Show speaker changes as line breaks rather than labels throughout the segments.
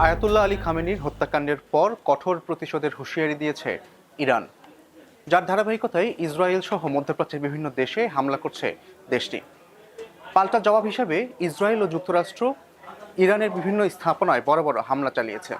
Ayatollah Ali খামেনির হত্যাকাণ্ডের পর কঠোর প্রতিশোধের হুঁশিয়ারি দিয়েছে ইরান, যার ধারাবাহিকতায় ইসরায়েল সহ মধ্যপ্রাচ্যের বিভিন্ন দেশে হামলা করছে দেশটি। পাল্টা জবাব হিসেবে ইসরায়েল ও যুক্তরাষ্ট্র ইরানের বিভিন্ন স্থাপনায় বড় বড় হামলা চালিয়েছে।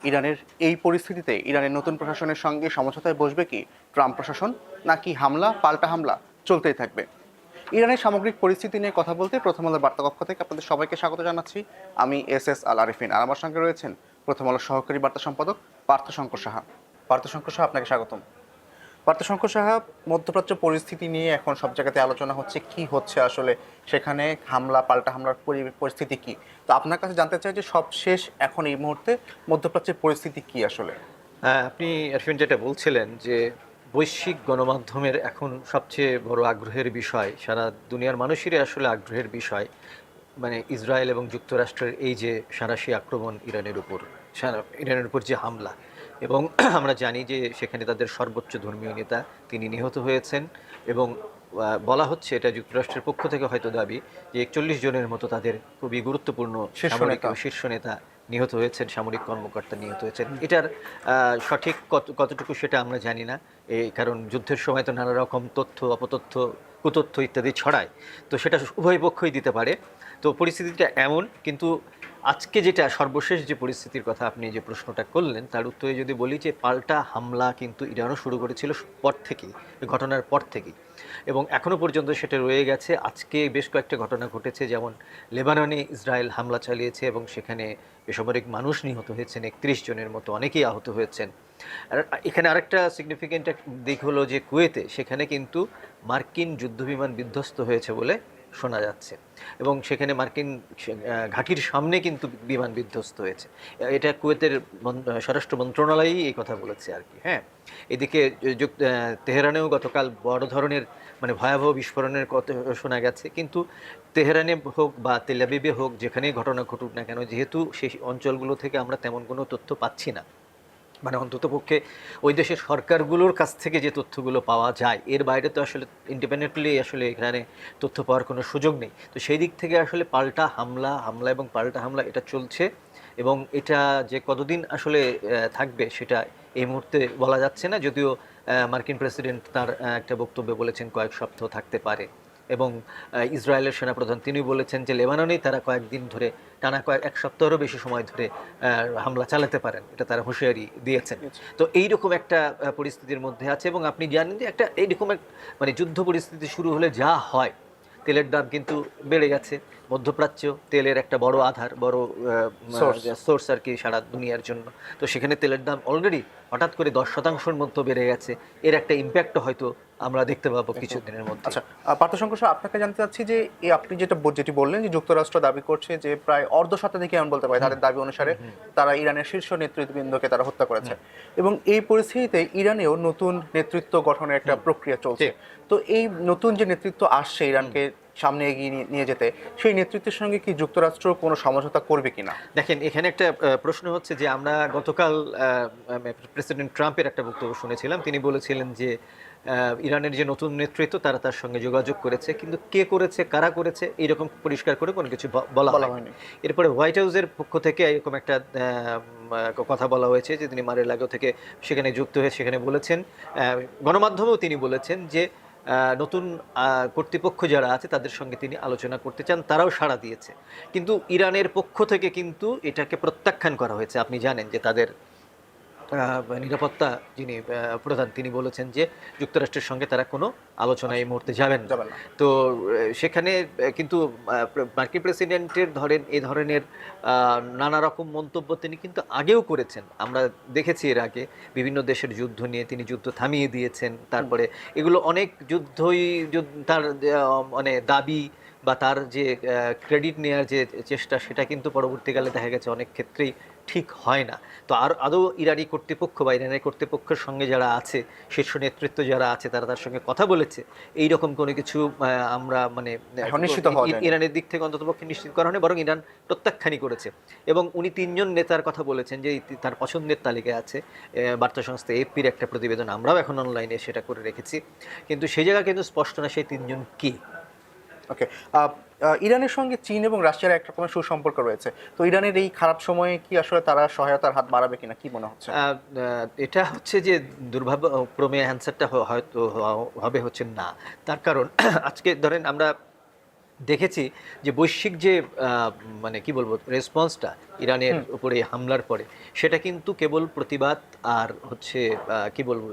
ইরানের এই পরিস্থিতিতে ইরানের নতুন প্রশাসনের সঙ্গে সমঝোতায় বসবে কি ট্রাম্প প্রশাসন, নাকি পাল্টা হামলা চলতেই থাকবে? ইরানের সামগ্রিক পরিস্থিতি নিয়ে কথা বলতে প্রথম আলোর বার্তাকক্ষ থেকে আপনাদের সবাইকে স্বাগত জানাচ্ছি। আমি এস আল আরিফিন, আর আমার সঙ্গে রয়েছেন প্রথম আলোর সহকারী বার্তা সম্পাদক পার্থশঙ্কর সাহা। পার্থশঙ্কর সাহা, আপনাকে স্বাগতম। পার্থশঙ্কর সাহা, মধ্যপ্রাচ্য পরিস্থিতি নিয়ে এখন সব জায়গাতে আলোচনা হচ্ছে, কি হচ্ছে আসলে সেখানে, পাল্টা হামলার পরিস্থিতি কি? তো আপনার কাছে জানতে চাই যে সবশেষ এখন এই মুহূর্তে মধ্যপ্রাচ্যের পরিস্থিতি কি আসলে?
হ্যাঁ, আপনি আরফিন যেটা বলছিলেন যে বৈশ্বিক গণমাধ্যমের এখন সবচেয়ে বড় আগ্রহের বিষয়, সারা দুনিয়ার মানুষেরই আসলে আগ্রহের বিষয়, মানে ইসরায়েল এবং যুক্তরাষ্ট্রের এই যে সাঁড়াশি আক্রমণ ইরানের উপর যে হামলা, এবং আমরা জানি যে সেখানে তাদের সর্বোচ্চ ধর্মীয় নেতা তিনি নিহত হয়েছেন, এবং বলা হচ্ছে এটা যুক্তরাষ্ট্রের পক্ষ থেকে হয়তো দাবি যে 41 জনের মতো তাদের খুবই গুরুত্বপূর্ণ শীর্ষ নেতা নিহত হয়েছেন, সামরিক কর্মকর্তা নিহত হয়েছেন। এটার সঠিক কতটুকু সেটা আমরা জানি না, কারণ যুদ্ধের সময় তো নানা রকম তথ্য, অপতথ্য, কুতথ্য ইত্যাদি ছড়ায়, তো সেটা উভয় পক্ষই দিতে পারে। তো পরিস্থিতিটা এমন, কিন্তু আজকে যেটা সর্বশেষ যে পরিস্থিতির কথা আপনি যে প্রশ্নটা করলেন, তার উত্তরে যদি বলি যে পাল্টা হামলা কিন্তু ইরানও শুরু করেছিল পর থেকেই, ঘটনার পর থেকেই, এবং এখনও পর্যন্ত সেটা রয়ে গেছে। আজকে বেশ কয়েকটা ঘটনা ঘটেছে, যেমন লেবাননে ইসরায়েল হামলা চালিয়েছে এবং সেখানে বেসামরিক মানুষ নিহত হয়েছেন 31 জনের মতো, অনেকেই আহত হয়েছেন। আর এখানে আরেকটা সিগনিফিকেন্ট দিক হলো যে কুয়েতে, সেখানে কিন্তু মার্কিন যুদ্ধবিমান বিধ্বস্ত হয়েছে বলে শোনা যাচ্ছে, এবং সেখানে মার্কিন ঘাঁটির সামনে কিন্তু বিমান বিধ্বস্ত হয়েছে। এটা কুয়েতের স্বরাষ্ট্র মন্ত্রণালয়ই এই কথা বলেছে আর কি। হ্যাঁ, এদিকে তেহরানেও গতকাল বড় ধরনের ভয়াবহ বিস্ফোরণের কথা শোনা গেছে, কিন্তু তেহরানে হোক বা তেল আবিবে হোক, যেখানেই ঘটনা ঘটুক না কেন, যেহেতু সেই অঞ্চলগুলো থেকে আমরা তেমন কোনো তথ্য পাচ্ছি না, অন্ততপক্ষে ওই দেশের সরকারগুলোর কাছ থেকে যে তথ্যগুলো পাওয়া যায়, এর বাইরে তো আসলে ইন্ডিপেন্ডেন্টলি আসলে এখানে তথ্য পাওয়ার কোনো সুযোগ নেই। তো সেই দিক থেকে আসলে পাল্টা হামলা এবং পাল্টা হামলা এটা চলছে, এবং এটা যে কতদিন আসলে থাকবে সেটা এই মুহূর্তে বলা যাচ্ছে না, যদিও মার্কিন প্রেসিডেন্ট তার একটা বক্তব্যে বলেছেন কয়েক সপ্তাহ থাকতে পারে, এবং ইসরায়েলের সেনাপ্রধান তিনি বলেছেন যে লেবাননেই তারা কয়েকদিন ধরে, টানা এক সপ্তাহেরও বেশি সময় ধরে হামলা চালাতে পারেন, এটা তারা হুঁশিয়ারি দিয়েছেন। তো এইরকম একটা পরিস্থিতির মধ্যে আছে, এবং আপনি জানেন যে একটা এইরকম যুদ্ধ পরিস্থিতি শুরু হলে যা হয়, তেলের দাম কিন্তু বেড়ে গেছে। মধ্যপ্রাচ্য তেলের একটা বড় আধার, বড় সোর্স আর কি সারা দুনিয়ার জন্য। তো সেখানে তেলের দাম অলরেডি হঠাৎ করে 10% মতো বেড়ে গেছে। এর একটা ইম্প্যাক্ট হয়তো আমরা দেখতে পাবো কিছুদিনের মধ্যে।
আচ্ছা, পার্থশঙ্কর সাহেব, আপনাকে জানতে চাচ্ছি যে আপনি যেটি বললেন যে যুক্তরাষ্ট্র দাবি করছে যে প্রায় অর্ধশতাধিক এমন বলতে পারে, তাদের দাবি অনুসারে তারা ইরানের শীর্ষ নেতৃবৃন্দকে তারা হত্যা করেছে, এবং এই পরিস্থিতিতে ইরানেও নতুন নেতৃত্ব গঠনের একটা প্রক্রিয়া চলছে। তো এই নতুন যে নেতৃত্ব আসছে ইরানকে সামনে এগিয়ে নিয়ে যেতে, সেই নেতৃত্বের সঙ্গে কি যুক্তরাষ্ট্র কোনো সমঝোতা করবে কিনা?
দেখেন, এখানে একটা প্রশ্ন হচ্ছে যে আমরা গতকাল প্রেসিডেন্ট ট্রাম্পের একটা বক্তব্য শুনেছিলাম। তিনি বলেছিলেন যে ইরানের যে নতুন নেতৃত্ব তারা তার সঙ্গে যোগাযোগ করেছে, কিন্তু কে করেছে, কারা করেছে, এইরকম পরিষ্কার করে কোনো কিছু বলা হয়নি। এরপরে হোয়াইট হাউসের পক্ষ থেকে এরকম একটা কথা বলা হয়েছে যে তিনি মারের লাগো থেকে সেখানে যুক্ত হয়ে সেখানে বলেছেন, গণমাধ্যমেও তিনি বলেছেন যে নতুন কর্তৃপক্ষ যারা আছে তাদের সঙ্গে তিনি আলোচনা করতে চান, তারাও সাড়া দিয়েছে। কিন্তু ইরানের পক্ষ থেকে কিন্তু এটাকে প্রত্যাখ্যান করা হয়েছে। আপনি জানেন যে তাদের নিরাপত্তা যিনি প্রধান তিনি বলেছেন যে যুক্তরাষ্ট্রের সঙ্গে তারা কোনো আলোচনা এই মুহূর্তে যাবেন না। তো সেখানে কিন্তু মার্কিন প্রেসিডেন্টের এই ধরনের নানা রকম মন্তব্য তিনি কিন্তু আগেও করেছেন। আমরা দেখেছি এর আগে বিভিন্ন দেশের যুদ্ধ নিয়ে তিনি যুদ্ধ থামিয়ে দিয়েছেন, তারপরে এগুলো অনেক তার দাবি বা তার যে ক্রেডিট নেওয়ার যে চেষ্টা, সেটা কিন্তু পরবর্তীকালে দেখা গেছে অনেক ক্ষেত্রেই ঠিক হয় না। তো আদৌ ইরানি কর্তৃপক্ষ বা ইরানের কর্তৃপক্ষের সঙ্গে যারা আছে, শীর্ষ নেতৃত্ব যারা আছে, তারা তার সঙ্গে কথা বলেছে, এইরকম কোনো কিছু আমরা ইরানের দিক থেকে অন্ততপক্ষে নিশ্চিত করা হয়নি, বরং ইরান প্রত্যাখ্যানই করেছে। এবং উনি 3 জন নেতার কথা বলেছেন যে তার পছন্দের তালিকায় আছে। বার্তা সংস্থা এপির একটা প্রতিবেদন আমরাও এখন অনলাইনে সেটা করে রেখেছি, কিন্তু সেই জায়গা কিন্তু স্পষ্ট না সেই 3 জন কি।
ওকে। ইরানের সঙ্গে চীন এবং রাশিয়ার এক রকমের সুসম্পর্ক রয়েছে, তো ইরানের এই খারাপ সময়ে কি আসলে তারা সহায়তার হাত বাড়াবে কিনা, কি মনে হচ্ছে?
এটা হচ্ছে যে দুর্ভাগ্যক্রমে অ্যান্সারটা হয়তো হবে হচ্ছে না। তার কারণ আজকে ধরেন আমরা দেখেছি যে বৈশ্বিক যে মানে কি বলবো রেসপন্সটা ইরানের উপরে হামলার পরে, সেটা কিন্তু কেবল প্রতিবাদ আর হচ্ছে কি বলবো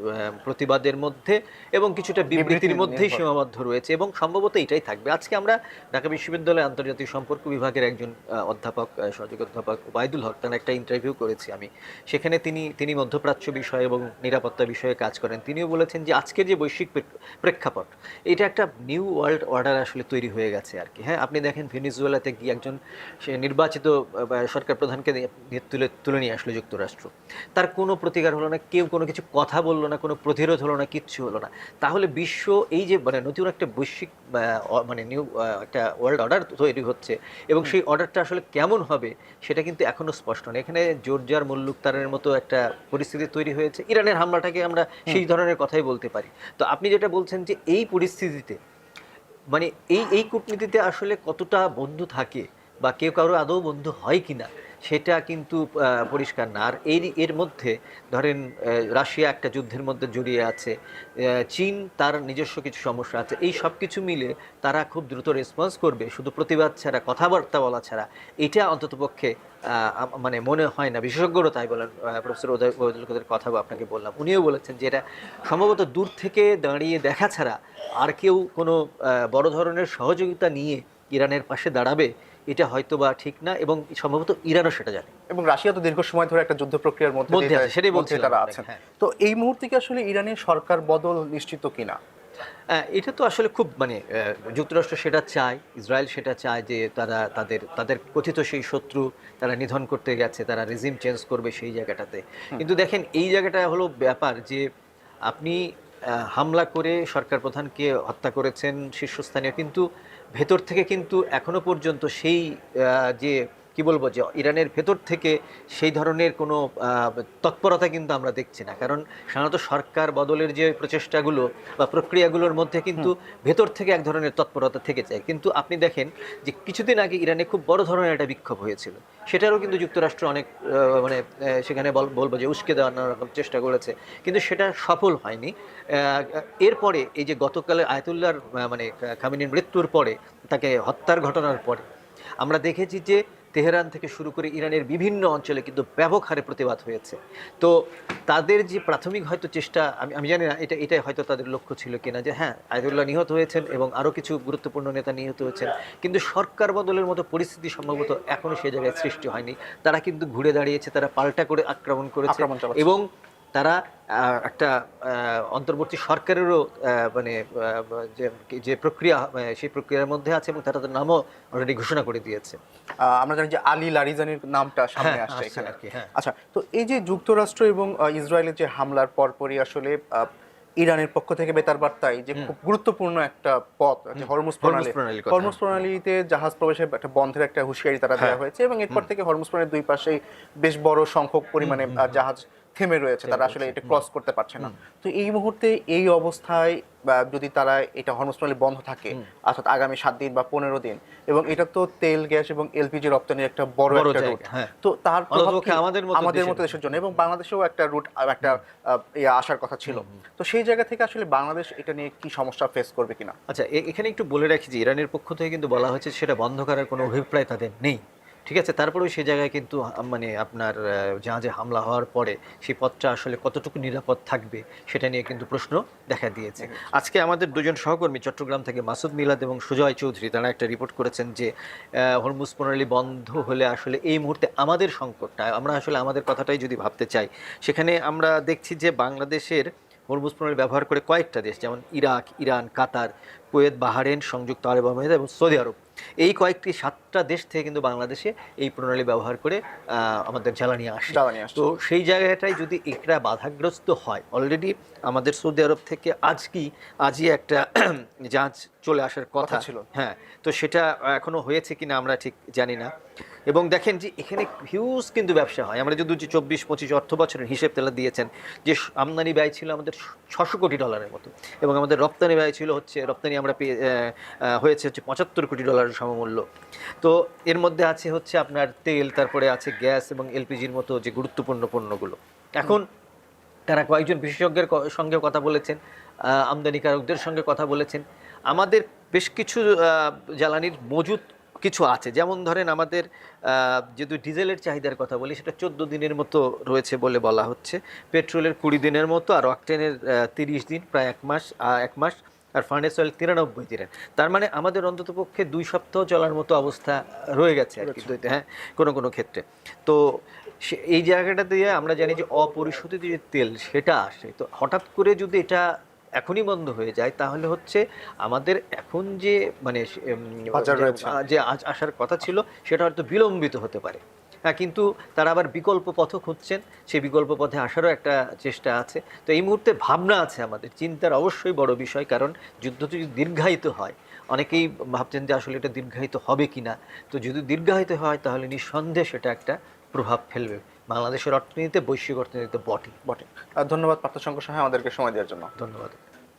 প্রতিবাদের মধ্যে এবং কিছুটা বিবৃতির মধ্যেই সীমাবদ্ধ রয়েছে, এবং সম্ভবত এটাই থাকবে। আজকে আমরা ঢাকা বিশ্ববিদ্যালয়ের আন্তর্জাতিক সম্পর্ক বিভাগের একজন অধ্যাপক, সহযোগী অধ্যাপক ওবায়দুল হক, তার একটা ইন্টারভিউ করেছি আমি। সেখানে তিনি মধ্যপ্রাচ্য বিষয়ে এবং নিরাপত্তা বিষয়ে কাজ করেন। তিনিও বলেছেন যে আজকের যে বৈশ্বিক প্রেক্ষাপট, এটা একটা নিউ ওয়ার্ল্ড অর্ডার আসলে তৈরি হয়ে গেছে আর কি। হ্যাঁ, আপনি দেখেন ভেনিজুয়েলাতে গিয়ে একজন সে নির্বাচিত সরকার প্রধানকে তুলে নিয়ে আসলো যুক্তরাষ্ট্র, তার কোনো প্রতিকার হলো না, কেউ কোনো কিছু কথা বললো না, কোনো প্রতিরোধ হলো না, কিচ্ছু হলো না। তাহলে বিশ্ব এই যে মানে নতুন একটা বৈশ্বিক মানে নিউ একটা ওয়ার্ল্ড অর্ডার তৈরি হচ্ছে, এবং সেই অর্ডারটা আসলে কেমন হবে সেটা কিন্তু এখনো স্পষ্ট নয়। এখানে জর্জিয়ার মুল্লুকতারের মতো একটা পরিস্থিতি তৈরি হয়েছে। ইরানের হামলাটাকে আমরা সেই ধরনের কথাই বলতে পারি। তো আপনি যেটা বলছেন যে এই পরিস্থিতিতে মানে এই কূটনীতিতে আসলে কতটা বন্ধু থাকে বা কেউ কারো আদৌ বন্ধু হয় কিনা সেটা কিন্তু পরিষ্কার না। আর এর মধ্যে ধরেন রাশিয়া একটা যুদ্ধের মধ্যে জড়িয়ে আছে, চীন তার নিজস্ব কিছু সমস্যা আছে, এই সব কিছু মিলে তারা খুব দ্রুত রেসপন্স করবে শুধু প্রতিবাদ ছাড়া, কথাবার্তা বলা ছাড়া। এটা অন্ততপক্ষে মানে মনে হয় না। বিশেষজ্ঞরা তাই বলেন। প্রফেসর ওবায়দুল কাদের কথা আপনাকে বললাম, উনিও বলেছেন যে এটা সম্ভবত দূর থেকে দাঁড়িয়ে দেখা ছাড়া আর কেউ কোনো বড় ধরনের সহযোগিতা নিয়ে ইরানের পাশে দাঁড়াবে এটা হয়তো বা ঠিক না, এবং সম্ভবত ইরানও সেটা জানে।
এবং রাশিয়া তো দীর্ঘ সময় ধরে একটা যুদ্ধ প্রক্রিয়ার মধ্যে
আছে, সেটাই বলছি
তারা আছেন। তো এই মুহূর্তে কি আসলে ইরানের সরকার বদল নিশ্চিত কিনা?
এটা তো আসলে খুব মানে যুক্তরাষ্ট্র সেটা চায়, ইসরায়েল সেটা চায় যে তারা তাদের কথিত সেই শত্রু তারা নিধন করতে গেছে, তারা রেজিম চেঞ্জ করবে সেই জায়গাটাতে। কিন্তু দেখেন এই জায়গাটা হলো ব্যাপার যে আপনি হামলা করে সরকার প্রধানকে হত্যা করেছেন শীর্ষস্থানীয়, কিন্তু ভেতর থেকে কিন্তু এখনো পর্যন্ত সেই যে কি বলবো যে ইরানের ভেতর থেকে সেই ধরনের কোনো তৎপরতা কিন্তু আমরা দেখছি না। কারণ সাধারণত সরকার বদলের যে প্রচেষ্টাগুলো বা প্রক্রিয়াগুলোর মধ্যে কিন্তু ভেতর থেকে এক ধরনের তৎপরতা থেকে যায়। কিন্তু আপনি দেখেন যে কিছুদিন আগে ইরানে খুব বড় ধরনের একটা বিক্ষোভ হয়েছিল, সেটারও কিন্তু যুক্তরাষ্ট্র অনেক মানে সেখানে বলবো যে উস্কে দেওয়ার নানা রকম চেষ্টা করেছে, কিন্তু সেটা সফল হয়নি। এরপরে এই যে গতকালে আয়াতুল্লাহর মানে খামেনির মৃত্যুর পরে, তাকে হত্যার ঘটনার পরে আমরা দেখেছি যে তেহরান থেকে শুরু করে ইরানের বিভিন্ন অঞ্চলে কিন্তু ব্যাপক হারে প্রতিবাদ হয়েছে। তো তাদের যে প্রাথমিক হয়তো চেষ্টা, আমি জানি না এটাই হয়তো তাদের লক্ষ্য ছিল কিনা, যে হ্যাঁ আয়াতুল্লাহ নিহত হয়েছেন এবং আরও কিছু গুরুত্বপূর্ণ নেতা নিহত হয়েছেন, কিন্তু সরকার বদলের মতো পরিস্থিতি সম্ভবত এখনও সেই জায়গায় সৃষ্টি হয়নি। তারা কিন্তু ঘুরে দাঁড়িয়েছে, তারা পাল্টা করে আক্রমণ করেছে, এবং তারা একটা অন্তর্বর্তী সরকারেরও মানে যে প্রক্রিয়া সেই প্রক্রিয়ার মধ্যে আছে, এবং তারা তার নামও অলরেডি ঘোষণা করে দিয়েছে।
আমরা জানি যে আলী লারিজানির নামটা সামনে আসছে এখানে। আচ্ছা, তো এই যে যুক্তরাষ্ট্র এবং ইসরায়েলের যে হামলার পরপরই আসলে ইরানের পক্ষ থেকে বেতার বার্তায় যে খুব গুরুত্বপূর্ণ একটা পথ যে হরমুজ প্রণালীতে জাহাজ প্রবেশের একটা বন্ধের একটা হুঁশিয়ারি তারা দেওয়া হয়েছে, এবং এরপর থেকে হরমুজ প্রণালীর দুই পাশেই বেশ বড় সংখ্যক পরিমাণে জাহাজ থেমে রয়েছে, তারা আসলে এটা ক্রস করতে পারছে না। তো এই মুহূর্তে এই অবস্থায় যদি তারা এটা হরমুজ প্রণালী বন্ধ থাকে অর্থাৎ আগামী 7 দিন বা 15 দিন, এবং এটা তো তেল, গ্যাস এবং এলপিজি রপ্তানির একটা বড় একটা রুট, তো তার আমাদের মতো দেশের জন্য এবং বাংলাদেশেও একটা রুট একটা আসার কথা ছিল। তো সেই জায়গা থেকে আসলে বাংলাদেশ এটা নিয়ে কি সমস্যা ফেস করবে কিনা?
আচ্ছা, এখানে একটু বলে রাখি যে ইরানের পক্ষ থেকে কিন্তু বলা হয়েছে সেটা বন্ধ করার কোনো অভিপ্রায় তাদের নেই, ঠিক আছে। তারপরেও সেই জায়গায় কিন্তু মানে আপনার জাহাজে হামলা হওয়ার পরে সেই পথটা আসলে কতটুকু নিরাপদ থাকবে সেটা নিয়ে কিন্তু প্রশ্ন দেখা দিয়েছে। আজকে আমাদের দুজন সহকর্মী চট্টগ্রাম থেকে মাসুদ মিলাদ এবং সুজয় চৌধুরী তারা একটা রিপোর্ট করেছেন যে হরমুজ প্রণালী বন্ধ হলে আসলে এই মুহূর্তে আমাদের সংকটটা, আমরা আসলে আমাদের কথাটাই যদি ভাবতে চাই, সেখানে আমরা দেখছি যে বাংলাদেশের হরমুজ প্রণালী ব্যবহার করে কয়েকটা দেশ, যেমন ইরাক, ইরান, কাতার, কুয়েত, বাহরাইন, সংযুক্ত আরব আমিরাত এবং সৌদি আরব, এই কয়েকটি 7টা দেশ থেকে কিন্তু বাংলাদেশে এই প্রণালী ব্যবহার করে আমাদের জ্বালানি আসে। তো সেই জায়গাটাই যদি এটা বাধাগ্রস্ত হয়, অলরেডি আমাদের সৌদি আরব থেকে আজই একটা জাহাজ চলে আসার কথা ছিল, হ্যাঁ, তো সেটা এখনো হয়েছে কিনা আমরা ঠিক জানি না। এবং দেখেন যে এখানে হিউজ কিন্তু ব্যবসা হয়। আমরা যদি 24-25 অর্থ বছরের হিসেব তারা দিয়েছেন যে আমদানি ব্যয় ছিল আমাদের $600 কোটি মতো, এবং আমাদের রপ্তানি ব্যয় ছিল রপ্তানি আমরা হয়েছে হচ্ছে $75 কোটি সমমূল্য। তো এর মধ্যে আছে হচ্ছে আপনার তেল, তারপরে আছে গ্যাস এবং এলপিজির মতো যে গুরুত্বপূর্ণ পণ্যগুলো। এখন তারা কয়েকজন বিশেষজ্ঞের সঙ্গে কথা বলেছেন, আমদানিকারকদের সঙ্গে কথা বলেছেন। আমাদের বেশ কিছু জ্বালানির মজুত কিছু আছে, যেমন ধরেন আমাদের যেহেতু ডিজেলের চাহিদার কথা বলি, সেটা 14 দিনের মতো রয়েছে বলে বলা হচ্ছে, পেট্রোলের 20 দিনের মতো, আর অকটেনের 30 দিন, প্রায় এক মাস, আর ফার্নেস অয়েল 93 দিনের। তার মানে আমাদের অন্ততপক্ষে 2 সপ্তাহ চলার মতো অবস্থা রয়ে গেছে আর কি, হ্যাঁ, কোনো ক্ষেত্রে। তো এই জায়গাটা দিয়ে আমরা জানি যে অপরিশোধিত যে তেল সেটা আসে, তো হঠাৎ করে যদি এটা এখনই বন্ধ হয়ে যায়, তাহলে হচ্ছে আমাদের এখন যে মানে যে আসার কথা ছিল সেটা হয়তো বিলম্বিত হতে পারে। হ্যাঁ, কিন্তু তারা আবার বিকল্প পথ খুঁজছেন, সেই বিকল্প পথে আসারও একটা চেষ্টা আছে। তো এই মুহূর্তে ভাবনা আছে, আমাদের চিন্তার অবশ্যই বড় বিষয়, কারণ যুদ্ধ যদি দীর্ঘায়িত হয়, অনেকেই ভাবছেন যে আসলে এটা দীর্ঘায়িত হবে কিনা। তো যদি দীর্ঘায়িত হয় তাহলে নিঃসন্দেহে সেটা একটা প্রভাব ফেলবে বাংলাদেশের অর্থনীতিতে, বৈশ্বিক অর্থনীতিতে বটে।
ধন্যবাদ পার্থশঙ্কর সাহা আমাদেরকে সময় দেওয়ার জন্য।
ধন্যবাদ।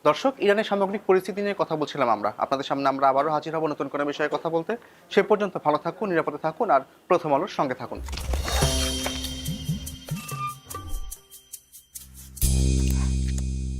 দর্শক, ইরানের সামগ্রিক পরিস্থিতি নিয়ে কথা বলছিলাম আমরা। আপনাদের সামনে আমরা আবারও হাজির হব নতুন কোনো বিষয়ে কথা বলতে। সে পর্যন্ত ভালো থাকুন, নিরাপদে থাকুন, আর প্রথম আলোর সঙ্গে থাকুন।